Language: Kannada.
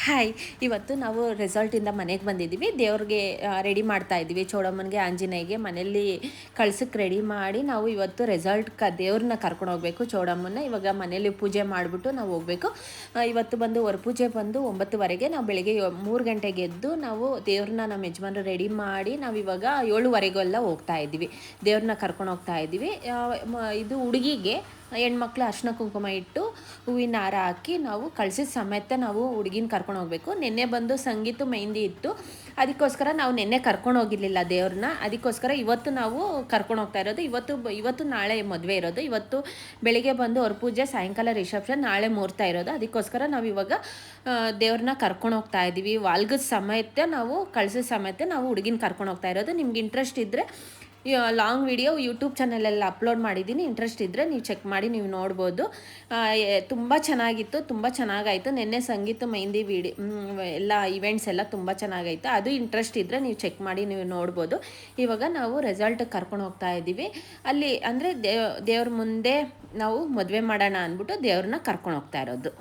ಹಾಯ್, ಇವತ್ತು ನಾವು ರೆಸಾರ್ಟಿಂದ ಮನೆಗೆ ಬಂದಿದ್ದೀವಿ. ದೇವ್ರಿಗೆ ರೆಡಿ ಮಾಡ್ತಾ ಇದ್ದೀವಿ. ಚೌಡಮ್ಮನಿಗೆ, ಆಂಜನೇಯಗೆ ಮನೆಯಲ್ಲಿ ಕಳ್ಸಕ್ಕೆ ರೆಡಿ ಮಾಡಿ ನಾವು ಇವತ್ತು ದೇವ್ರನ್ನ ಕರ್ಕೊಂಡು ಹೋಗಬೇಕು. ಚೌಡಮ್ಮನ ಇವಾಗ ಮನೇಲಿ ಪೂಜೆ ಮಾಡಿಬಿಟ್ಟು ನಾವು ಹೋಗಬೇಕು. ಇವತ್ತು ಬಂದು ಹೊರಪೂಜೆ ಬಂದು 9:30ಗೆ, ನಾವು ಬೆಳಿಗ್ಗೆ 3 ಗಂಟೆಗೆ ಎದ್ದು ನಾವು ದೇವ್ರನ್ನ ನಮ್ಮ ಯಜಮಾನ್ರು ರೆಡಿ ಮಾಡಿ ನಾವು ಇವಾಗ 7:15 ಹೋಗ್ತಾ ಇದ್ದೀವಿ. ದೇವ್ರನ್ನ ಕರ್ಕೊಂಡು ಹೋಗ್ತಾ ಇದ್ದೀವಿ. ಇದು ಹುಡುಗಿಗೆ ಹೆಣ್ಮಕ್ಳು ಅರ್ಶಿನ ಕುಂಕುಮ ಇಟ್ಟು ಹೂವಿನ ಹಾರ ಹಾಕಿ ನಾವು ಕಳ್ಸಿದ ಸಮೇತ ನಾವು ಹುಡುಗಿನ ಕರ್ಕೊಂಡು ಹೋಗಬೇಕು. ನಿನ್ನೆ ಬಂದು ಸಂಗೀತ ಮೆಹಂದಿ ಇತ್ತು, ಅದಕ್ಕೋಸ್ಕರ ನಾವು ನಿನ್ನೆ ಕರ್ಕೊಂಡು ಹೋಗಿರಲಿಲ್ಲ ದೇವ್ರನ್ನ. ಅದಕ್ಕೋಸ್ಕರ ಇವತ್ತು ನಾವು ಕರ್ಕೊಂಡು ಹೋಗ್ತಾ ಇರೋದು. ಇವತ್ತು ನಾಳೆ ಮದುವೆ ಇರೋದು. ಇವತ್ತು ಬೆಳಿಗ್ಗೆ ಬಂದು ಅವ್ರ ಪೂಜೆ, ಸಾಯಂಕಾಲ ರಿಸೆಪ್ಷನ್, ನಾಳೆ ಮುಹೂರ್ತ ಇರೋದು. ಅದಕ್ಕೋಸ್ಕರ ನಾವು ಇವಾಗ ದೇವ್ರನ್ನ ಕರ್ಕೊಂಡು ಹೋಗ್ತಾ ಇದ್ದೀವಿ. ವಾಲ್ಗದ ಸಮೇತ ನಾವು ಕಳ್ಸಿದ ಸಮೇತ ನಾವು ಹುಡುಗಿನ ಕರ್ಕೊಂಡು ಹೋಗ್ತಾ ಇರೋದು. ನಿಮ್ಗೆ ಇಂಟ್ರೆಸ್ಟ್ ಇದ್ದರೆ ಲಾಂಗ್ ವಿಡಿಯೋ ಯೂಟ್ಯೂಬ್ ಚಾನಲಲ್ಲಿ ಅಪ್ಲೋಡ್ ಮಾಡಿದ್ದೀನಿ. ಇಂಟ್ರೆಸ್ಟ್ ಇದ್ದರೆ ನೀವು ಚೆಕ್ ಮಾಡಿ ನೀವು ನೋಡ್ಬೋದು. ತುಂಬ ಚೆನ್ನಾಗಿತ್ತು, ತುಂಬ ಚೆನ್ನಾಗಾಯಿತು. ನಿನ್ನೆ ಸಂಗೀತ ಮೆಹಂದಿ ಎಲ್ಲ ಇವೆಂಟ್ಸ್ ಎಲ್ಲ ತುಂಬ ಚೆನ್ನಾಗಾಯಿತು. ಅದು ಇಂಟ್ರೆಸ್ಟ್ ಇದ್ದರೆ ನೀವು ಚೆಕ್ ಮಾಡಿ ನೀವು ನೋಡ್ಬೋದು. ಇವಾಗ ನಾವು ರೆಸಾರ್ಟಿಗೆ ಕರ್ಕೊಂಡು ಹೋಗ್ತಾ ಇದ್ದೀವಿ. ಅಲ್ಲಿ ಅಂದರೆ ದೇವ್ರ ಮುಂದೆ ನಾವು ಮದುವೆ ಮಾಡೋಣ ಅಂದ್ಬಿಟ್ಟು ದೇವ್ರನ್ನ ಕರ್ಕೊಂಡು ಹೋಗ್ತಾ ಇರೋದು.